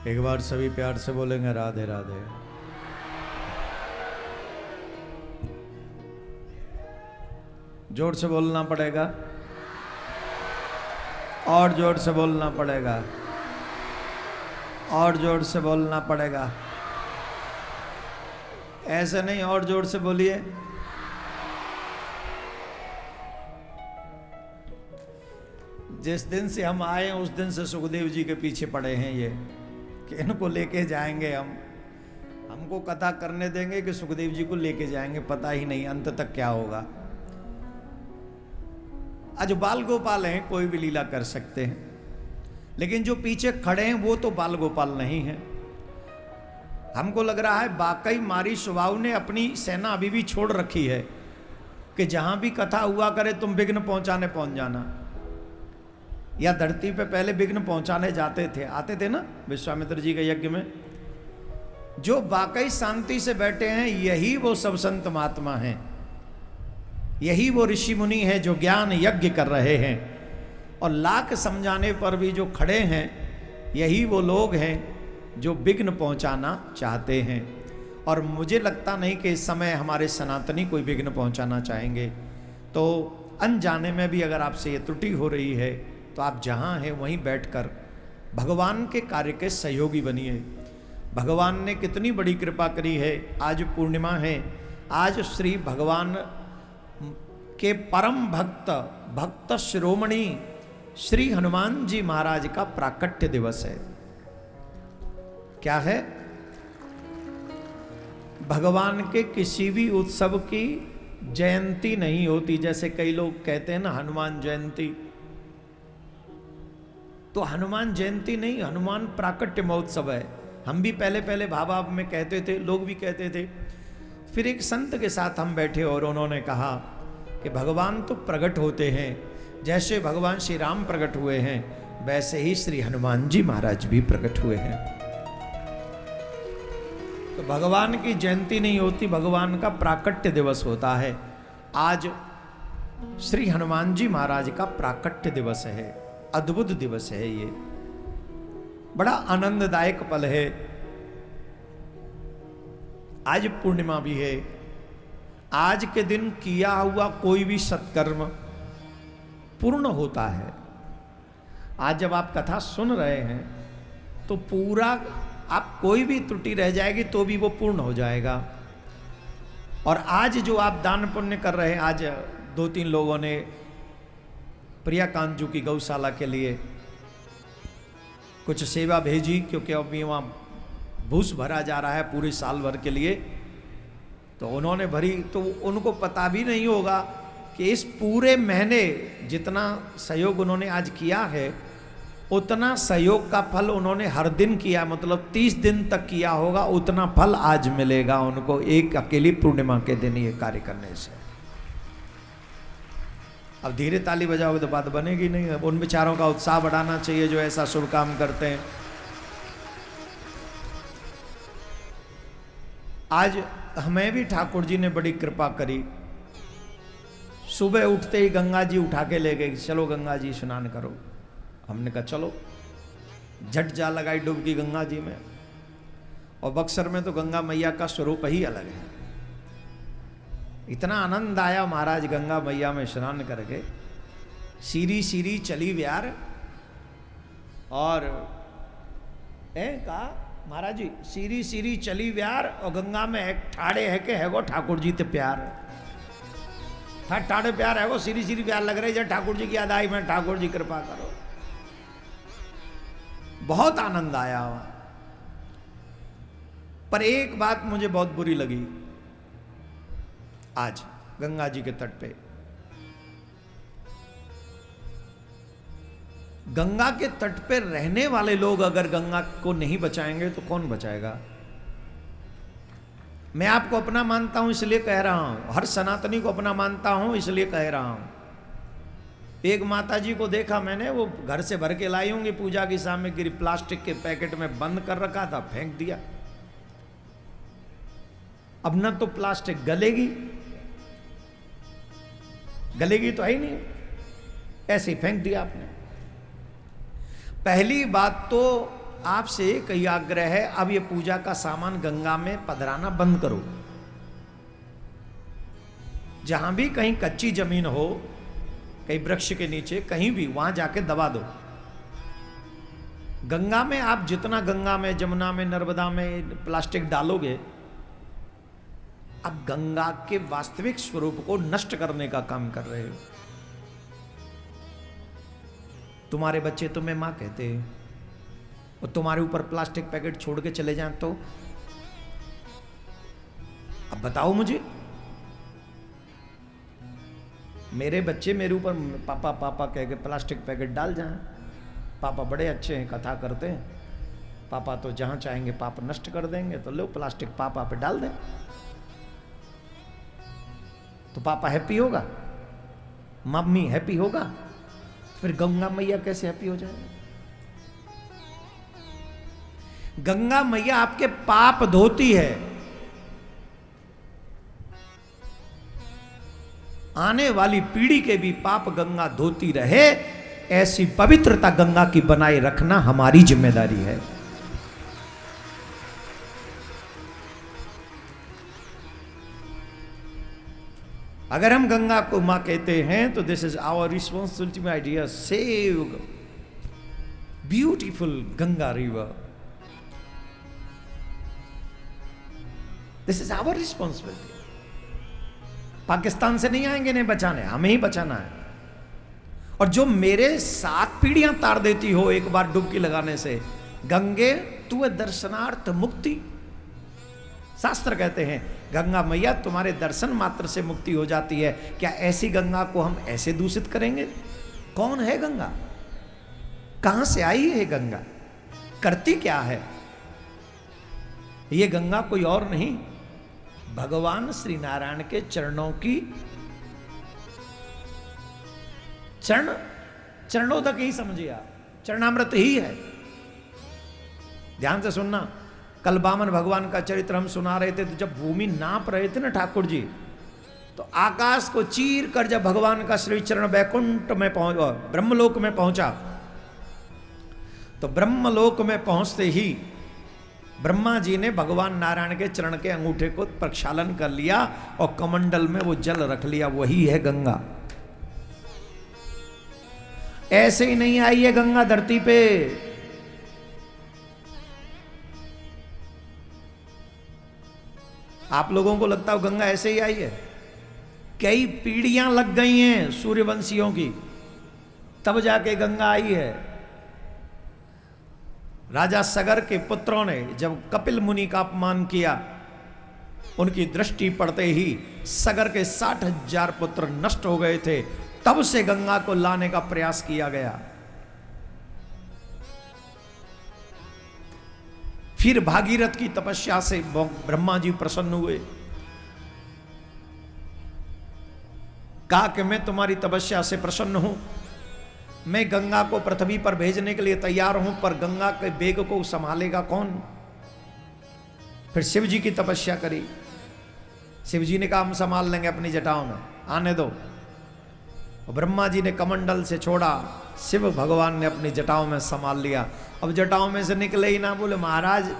एक बार सभी प्यार से बोलेंगे राधे राधे। जोर से बोलना पड़ेगा और जोर से बोलना पड़ेगा और जोर से बोलना पड़ेगा। ऐसे नहीं, और जोर से बोलिए। जिस दिन से हम आए उस दिन से सुखदेव जी के पीछे पड़े हैं ये कि इनको लेके जाएंगे हम, हमको कथा करने देंगे कि सुखदेव जी को लेके जाएंगे, पता ही नहीं अंत तक क्या होगा। आज बाल गोपाल हैं, कोई भी लीला कर सकते हैं, लेकिन जो पीछे खड़े हैं वो तो बाल गोपाल नहीं है। हमको लग रहा है वाकई मारी स्वभाव ने अपनी सेना अभी भी छोड़ रखी है कि जहां भी कथा हुआ करे तुम विघ्न पहुंचाने पहुंच जाना। या धरती पे पहले विघ्न पहुंचाने जाते थे, आते थे ना विश्वामित्र जी के यज्ञ में। जो वाकई शांति से बैठे हैं यही वो सब संत महात्मा हैं, यही वो ऋषि मुनि हैं जो ज्ञान यज्ञ कर रहे हैं। और लाख समझाने पर भी जो खड़े हैं यही वो लोग हैं जो विघ्न पहुंचाना चाहते हैं। और मुझे लगता नहीं कि इस समय हमारे सनातनी कोई विघ्न पहुंचाना चाहेंगे। तो अनजाने में भी अगर आपसे ये त्रुटि हो रही है तो आप जहाँ हैं वहीं बैठकर भगवान के कार्य के सहयोगी बनिए। भगवान ने कितनी बड़ी कृपा करी है। आज पूर्णिमा है, आज श्री भगवान के परम भक्त शिरोमणि श्री हनुमान जी महाराज का प्राकट्य दिवस है। क्या है? भगवान के किसी भी उत्सव की जयंती नहीं होती। जैसे कई लोग कहते हैं ना हनुमान जयंती, तो हनुमान जयंती नहीं, हनुमान प्राकट्य महोत्सव है। हम भी पहले पहले भाव में कहते थे, लोग भी कहते थे। फिर एक संत के साथ हम बैठे और उन्होंने कहा कि भगवान तो प्रकट होते हैं, जैसे भगवान श्री राम प्रकट हुए हैं वैसे ही श्री हनुमान जी महाराज भी प्रकट हुए हैं। तो भगवान की जयंती नहीं होती, भगवान का प्राकट्य दिवस होता है। आज श्री हनुमान जी महाराज का प्राकट्य दिवस है, अद्भुत दिवस है। ये बड़ा आनंददायक पल है। आज पूर्णिमा भी है। आज के दिन किया हुआ कोई भी सत्कर्म पूर्ण होता है। आज जब आप कथा सुन रहे हैं तो पूरा, आप कोई भी त्रुटि रह जाएगी तो भी वो पूर्ण हो जाएगा। और आज जो आप दान पुण्य कर रहे हैं, आज 2-3 लोगों ने प्रिया कांजू की गौशाला के लिए कुछ सेवा भेजी, क्योंकि अभी वहाँ भूस भरा जा रहा है पूरे साल भर के लिए। तो उन्होंने भरी, तो उनको पता भी नहीं होगा कि इस पूरे महीने जितना सहयोग उन्होंने आज किया है उतना सहयोग का फल उन्होंने हर दिन किया, मतलब 30 दिन तक किया होगा, उतना फल आज मिलेगा उनको एक अकेली पूर्णिमा के दिन ये कार्य करने से। अब धीरे ताली बजाओगे तो बात बनेगी नहीं। अब उन बेचारों का उत्साह बढ़ाना चाहिए जो ऐसा शुभ काम करते हैं। आज हमें भी ठाकुर जी ने बड़ी कृपा करी। सुबह उठते ही गंगा जी उठा के ले गए, चलो गंगा जी स्नान करो। हमने कहा चलो, झट जा लगाई डुबकी गंगा जी में। और बक्सर में तो गंगा मैया का स्वरूप ही अलग है। इतना आनंद आया महाराज गंगा मैया में स्नान करके। सीरी सीरी चली व्यार, और कहा महाराज जी सीरी सीरी चली व्यार, और गंगा में एक ठाड़े है के हैगो ठाकुर जी ते प्यार। ठाड़े प्यार हैगो, सीरी सीरी प्यार लग रही है ठाकुर जी की अदाई में, ठाकुर जी कृपा करो। बहुत आनंद आया वहां। पर एक बात मुझे बहुत बुरी लगी। आज गंगा जी के तट पे, गंगा के तट पे रहने वाले लोग अगर गंगा को नहीं बचाएंगे तो कौन बचाएगा? मैं आपको अपना मानता हूं इसलिए कह रहा हूं, हर सनातनी को अपना मानता हूं इसलिए कह रहा हूं। एक माता जी को देखा मैंने, वो घर से भर के लाई होंगी पूजा की सामग्री, प्लास्टिक के पैकेट में बंद कर रखा था, फेंक दिया। अब न तो प्लास्टिक गलेगी, गलेगी तो है ही नहीं, ऐसे ही फेंक दिया आपने। पहली बात तो आपसे एक ही आग्रह है, अब ये पूजा का सामान गंगा में पधराना बंद करो। जहां भी कहीं कच्ची जमीन हो, कहीं वृक्ष के नीचे, कहीं भी, वहां जाके दबा दो। गंगा में आप जितना गंगा में, जमुना में, नर्मदा में प्लास्टिक डालोगे, आप गंगा के वास्तविक स्वरूप को नष्ट करने का काम कर रहे हो। तुम्हारे बच्चे तुम्हें मां कहते हैं और तुम्हारे ऊपर प्लास्टिक पैकेट छोड़ के चले जाएं तो अब बताओ मुझे, मेरे बच्चे मेरे ऊपर पापा पापा कह के प्लास्टिक पैकेट डाल जाएं। पापा बड़े अच्छे हैं, कथा करते हैं, पापा तो जहां चाहेंगे पाप नष्ट कर देंगे, तो लो प्लास्टिक पापा पे डाल दें, तो पापा हैप्पी होगा, मम्मी हैप्पी होगा, फिर गंगा मैया कैसे हैप्पी हो जाएगा? गंगा मैया आपके पाप धोती है। आने वाली पीढ़ी के भी पाप गंगा धोती रहे, ऐसी पवित्रता गंगा की बनाए रखना हमारी जिम्मेदारी है। अगर हम गंगा को मां कहते हैं तो this is our responsibility my dear, save beautiful Ganga river. This is our responsibility. Pakistan से नहीं आएंगे इन्हें बचाने, हमें ही बचाना है। और जो मेरे 7 पीढ़ियां तार देती हो एक बार डुबकी लगाने से, गंगे तू दर्शनार्थ मुक्ति। शास्त्र कहते हैं गंगा मैया तुम्हारे दर्शन मात्र से मुक्ति हो जाती है। क्या ऐसी गंगा को हम ऐसे दूषित करेंगे? कौन है गंगा? कहां से आई है गंगा? करती क्या है? ये गंगा कोई और नहीं, भगवान श्री नारायण के चरणों की चरणों तक ही समझिए आप, चरणामृत ही है। ध्यान से सुनना, कल वामन भगवान का चरित्र हम सुना रहे थे, तो जब भूमि नाप रहे थे ना ठाकुर जी, तो आकाश को चीर कर जब भगवान का श्री चरण वैकुंठ में ब्रह्मलोक में पहुंचा, तो ब्रह्मलोक में पहुंचते ही ब्रह्मा जी ने भगवान नारायण के चरण के अंगूठे को प्रक्षालन कर लिया और कमंडल में वो जल रख लिया, वही है गंगा। ऐसे ही नहीं आई है गंगा धरती पे। आप लोगों को लगता हो गंगा ऐसे ही आई है? कई पीढ़ियां लग गई हैं सूर्यवंशियों की, तब जाके गंगा आई है। राजा सगर के पुत्रों ने जब कपिल मुनि का अपमान किया, उनकी दृष्टि पड़ते ही सगर के 60,000 पुत्र नष्ट हो गए थे। तब से गंगा को लाने का प्रयास किया गया। फिर भागीरथ की तपस्या से ब्रह्मा जी प्रसन्न हुए, कहा कि मैं तुम्हारी तपस्या से प्रसन्न हूं, मैं गंगा को पृथ्वी पर भेजने के लिए तैयार हूं, पर गंगा के वेग को संभालेगा कौन? फिर शिव जी की तपस्या करी। शिव जी ने कहा हम संभाल लेंगे अपनी जटाओं में, आने दो। और ब्रह्मा जी ने कमंडल से छोड़ा, शिव भगवान ने अपनी जटाओं में संभाल लिया। अब जटाओं में से निकले ही ना, बोले महाराज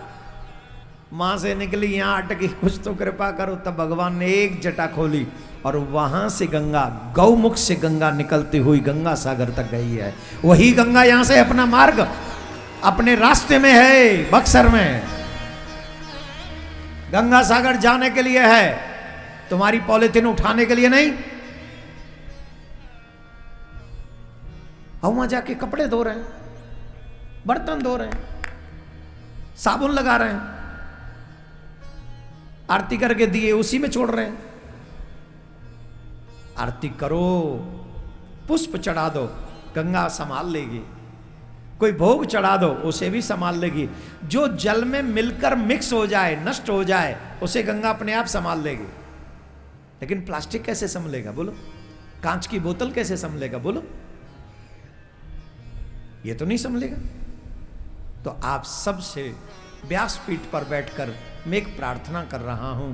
मां से निकली यहां अटकी, कुछ तो कृपा करो। तब भगवान ने एक जटा खोली और वहां से गंगा, गौमुख से गंगा निकलती हुई गंगा सागर तक गई है। वही गंगा यहां से अपना मार्ग अपने रास्ते में है, बक्सर में गंगा सागर जाने के लिए है, तुम्हारी पॉलिथीन उठाने के लिए नहीं। और वहां जाके कपड़े धो रहे हैं, बर्तन धो रहे हैं, साबुन लगा रहे हैं, आरती करके दिए उसी में छोड़ रहे हैं। आरती करो, पुष्प चढ़ा दो, गंगा संभाल लेगी। कोई भोग चढ़ा दो, उसे भी संभाल लेगी। जो जल में मिलकर मिक्स हो जाए, नष्ट हो जाए, उसे गंगा अपने आप संभाल लेगी। लेकिन प्लास्टिक कैसे संभलेगा बोलो? कांच की बोतल कैसे संभलेगा बोलो? ये तो नहीं संभलेगा। तो आप सबसे व्यासपीठ पर बैठकर मैं एक प्रार्थना कर रहा हूं।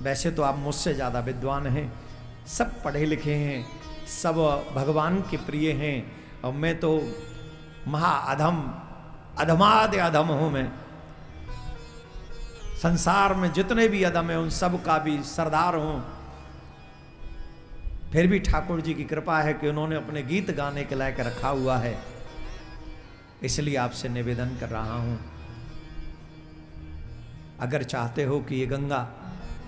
वैसे तो आप मुझसे ज्यादा विद्वान हैं, सब पढ़े लिखे हैं, सब भगवान के प्रिय हैं, और मैं तो महाअधम अधमादे अधम हूं मैं, संसार में जितने भी अधम है उन सब का भी सरदार हूं। फिर भी ठाकुर जी की कृपा है कि उन्होंने अपने गीत गाने के लायक रखा हुआ है, इसलिए आपसे निवेदन कर रहा हूं, अगर चाहते हो कि ये गंगा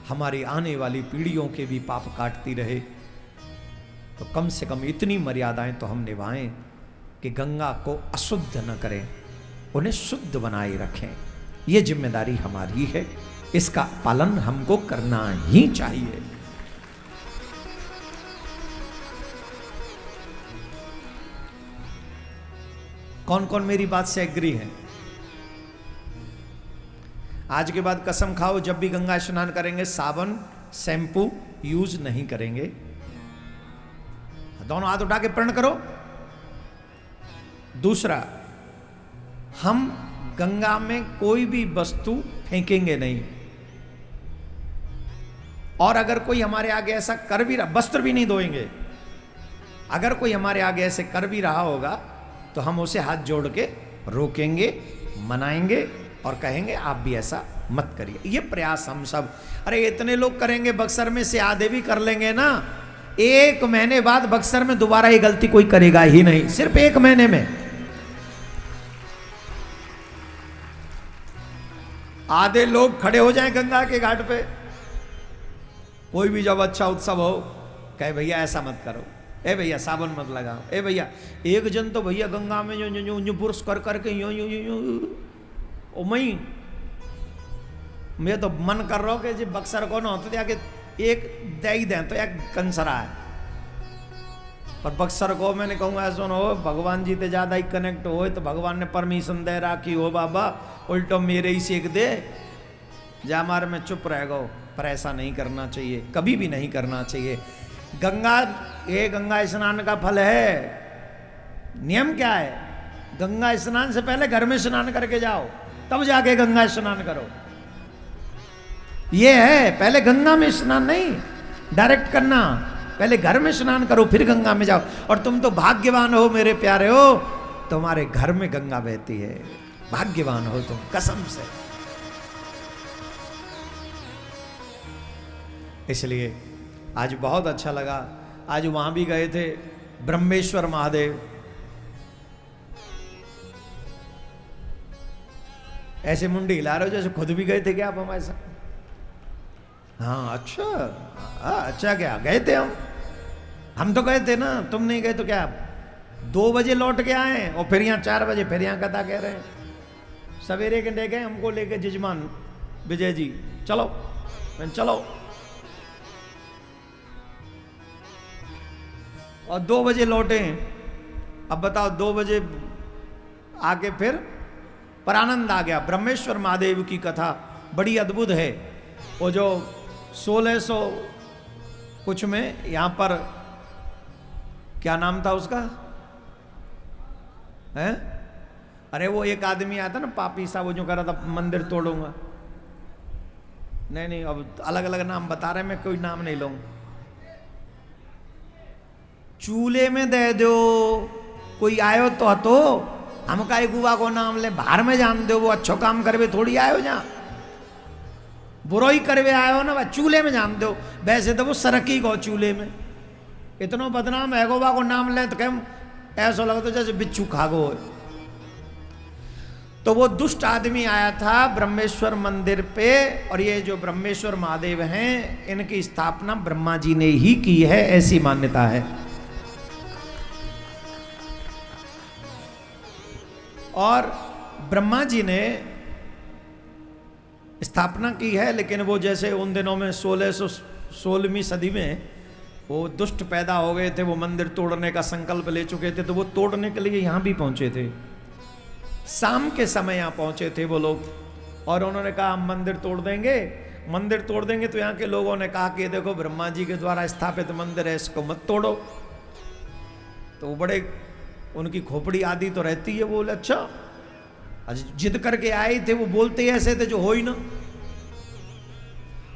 हमारी आने वाली पीढ़ियों के भी पाप काटती रहे, तो कम से कम इतनी मर्यादाएं तो हम निभाएं कि गंगा को अशुद्ध न करें, उन्हें शुद्ध बनाए रखें। ये जिम्मेदारी हमारी है, इसका पालन हमको करना ही चाहिए। कौन कौन मेरी बात से एग्री है? आज के बाद कसम खाओ, जब भी गंगा स्नान करेंगे साबुन शैम्पू यूज नहीं करेंगे। दोनों हाथ उठा के प्रण करो। दूसरा, हम गंगा में कोई भी वस्तु फेंकेंगे नहीं, और अगर कोई हमारे आगे ऐसा कर भी रहा, वस्त्र भी नहीं धोएंगे। अगर कोई हमारे आगे ऐसे कर भी रहा होगा तो हम उसे हाथ जोड़ के रोकेंगे, मनाएंगे और कहेंगे आप भी ऐसा मत करिए। ये प्रयास हम सब, अरे इतने लोग करेंगे, बक्सर में से आधे भी कर लेंगे ना, 1 महीने बाद बक्सर में दोबारा ये गलती कोई करेगा ही नहीं, सिर्फ 1 महीने में। आधे लोग खड़े हो जाएं गंगा के घाट पे, कोई भी जब अच्छा उत्सव हो कहे भैया ऐसा मत करो, ए भैया साबुन मत लगाओ, ए भैया। एक जन तो भैया गंगा में जो बुर्श कर करके यो यो यो ओ मई, मैं तो मन कर रहा हूँ कि जी बक्सर को ना होते जाके एक दे ही दें तो एक कंसरा है, पर बक्सर को मैंने कहूँगा ऐसा हो भगवान जी से ज्यादा ही कनेक्ट हो तो भगवान ने परमिशन दे रखी हो बाबा, उल्टो मेरे ही सेक दे जा मार में चुप रह गो। पर ऐसा नहीं करना चाहिए, कभी भी नहीं करना चाहिए। गंगा, ये गंगा स्नान का फल है। नियम क्या है? गंगा स्नान से पहले घर में स्नान करके जाओ, तब जाके गंगा स्नान करो। ये है, पहले गंगा में स्नान नहीं डायरेक्ट करना, पहले घर में स्नान करो फिर गंगा में जाओ। और तुम तो भाग्यवान हो मेरे प्यारे हो, तुम्हारे घर में गंगा बहती है, भाग्यवान हो तुम कसम से। इसलिए आज बहुत अच्छा लगा, आज वहां भी गए थे ब्रह्मेश्वर महादेव। ऐसे मुंडी हिला रहे हो जैसे खुद भी गए थे क्या आप हमारे साथ? हाँ अच्छा, अच्छा क्या गए थे हम तो गए थे ना, तुम नहीं गए तो क्या? 2 बजे लौट के आए और फिर यहाँ 4 बजे फिर यहाँ कथा कह रहे हैं। सवेरे के ले गए हमको लेके जजमान विजय जी, चलो चलो, और 2 बजे लौटे। अब बताओ 2 बजे आके फिर पर आनंद आ गया। ब्रह्मेश्वर महादेव की कथा बड़ी अद्भुत है। वो जो 1600 कुछ में यहाँ पर क्या नाम था उसका है? अरे वो एक आदमी आया था ना पापी सा, वो जो कह रहा था मंदिर तोड़ूंगा। नहीं नहीं, अब अलग अलग नाम बता रहे, मैं कोई नाम नहीं लूंगा। चूल्हे में दे दो, कोई आयो तो हतो, हम का गुआ को नाम ले, बाहर में जान दो, वो अच्छो काम करवे थोड़ी आयो, जहाँ बुरो ही करवे आयो ना, वह चूल्हे में जान दो। वैसे तो वो सरकी गो चूल्हे में, इतना बदनाम है गोबा को नाम ले तो कम ऐसा लगता तो जैसे बिच्छू खा गो। तो वो दुष्ट आदमी आया था ब्रह्मेश्वर मंदिर पे, और ये जो ब्रह्मेश्वर महादेव हैं इनकी स्थापना ब्रह्मा जी ने ही की है, ऐसी मान्यता है। और ब्रह्मा जी ने स्थापना की है, लेकिन वो जैसे उन दिनों में 1616वीं सदी में वो दुष्ट पैदा हो गए थे, वो मंदिर तोड़ने का संकल्प ले चुके थे, तो वो तोड़ने के लिए यहाँ भी पहुँचे थे। शाम के समय यहाँ पहुँचे थे वो लोग, और उन्होंने कहा हम मंदिर तोड़ देंगे। मंदिर तोड़ देंगे तो यहाँ के लोगों ने कहा कि देखो ब्रह्मा जी के द्वारा स्थापित मंदिर है, इसको मत तोड़ो। तो वो बड़े, उनकी खोपड़ी आदि तो रहती है, बोले अच्छा, जिद करके आए थे, वो बोलते ऐसे थे जो हो ही ना।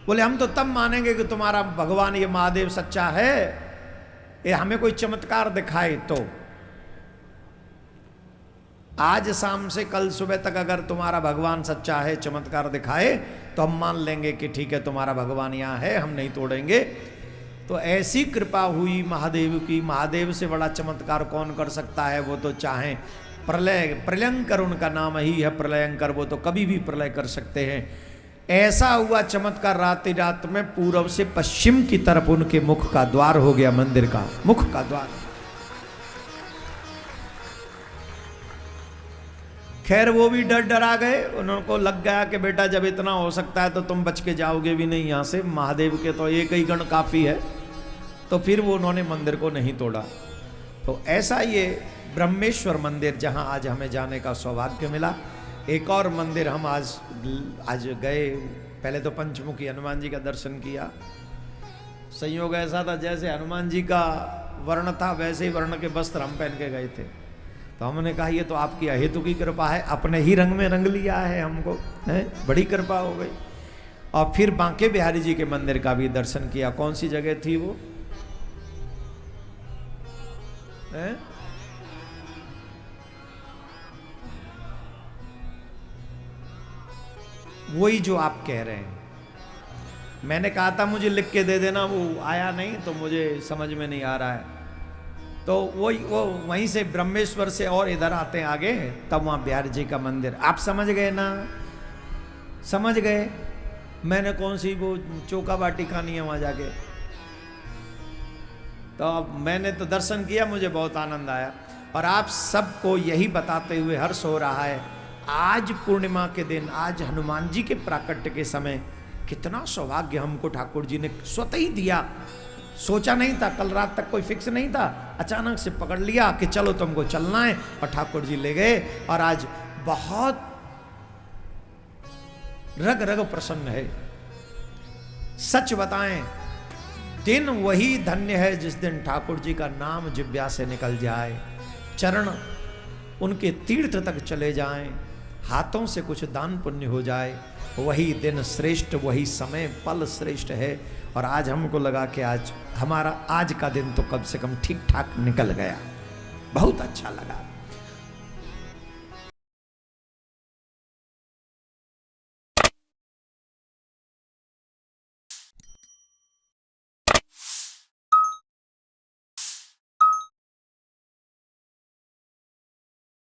बोले हम तो तब मानेंगे कि तुम्हारा भगवान ये महादेव सच्चा है, ये हमें कोई चमत्कार दिखाए तो। आज शाम से कल सुबह तक अगर तुम्हारा भगवान सच्चा है, चमत्कार दिखाए, तो हम मान लेंगे कि ठीक है तुम्हारा भगवान यहाँ है, हम नहीं तोड़ेंगे। तो ऐसी कृपा हुई महादेव की। महादेव से बड़ा चमत्कार कौन कर सकता है? वो तो चाहे प्रलयंकर उनका नाम ही है, प्रलयंकर, वो तो कभी भी प्रलय कर सकते हैं। ऐसा हुआ चमत्कार, रात रात में पूर्व से पश्चिम की तरफ उनके मुख का द्वार हो गया, मंदिर का मुख का द्वार। खैर वो भी डर डरा गए, उनको लग गया कि बेटा जब इतना हो सकता है तो तुम बच के जाओगे भी नहीं यहाँ से, महादेव के तो एक ही गण काफी है। तो फिर वो उन्होंने मंदिर को नहीं तोड़ा। तो ऐसा ये ब्रह्मेश्वर मंदिर जहाँ आज हमें जाने का सौभाग्य मिला। एक और मंदिर हम आज गए, पहले तो पंचमुखी हनुमान जी का दर्शन किया। संयोग ऐसा था जैसे हनुमान जी का वर्ण था वैसे ही वर्ण के वस्त्र हम पहन के गए थे। तो हमने कहा ये तो आपकी अहेतु की कृपा है, अपने ही रंग में रंग लिया है हमको, है बड़ी कृपा हो गई। और फिर बांके बिहारी जी के मंदिर का भी दर्शन किया। कौन सी जगह थी वो? है? वही जो आप कह रहे हैं। मैंने कहा था मुझे लिख के दे देना, वो आया नहीं तो मुझे समझ में नहीं आ रहा है। तो वो वहीं से ब्रह्मेश्वर से और इधर आते हैं आगे, तब वहाँ बिहारी जी का मंदिर। आप समझ गए ना? समझ गए मैंने कौन सी वो चौका बाटी खानी है वहाँ जाके। तो अब मैंने तो दर्शन किया, मुझे बहुत आनंद आया। और आप सबको यही बताते हुए हर्ष हो रहा है, आज पूर्णिमा के दिन, आज हनुमान जी के प्राकट्य के समय कितना सौभाग्य हमको ठाकुर जी ने स्वतः ही दिया। सोचा नहीं था, कल रात तक कोई फिक्स नहीं था, अचानक से पकड़ लिया कि चलो तुमको चलना है, और ठाकुर जी ले गए। और आज बहुत रग रग प्रसन्न है। सच बताएं, दिन वही धन्य है जिस दिन ठाकुर जी का नाम जिह्वा से निकल जाए, चरण उनके तीर्थ तक चले जाएं, हाथों से कुछ दान पुण्य हो जाए। वही दिन श्रेष्ठ, वही समय पल श्रेष्ठ है। और आज हमको लगा कि आज हमारा आज का दिन तो कम से कम ठीक ठाक निकल गया, बहुत अच्छा लगा।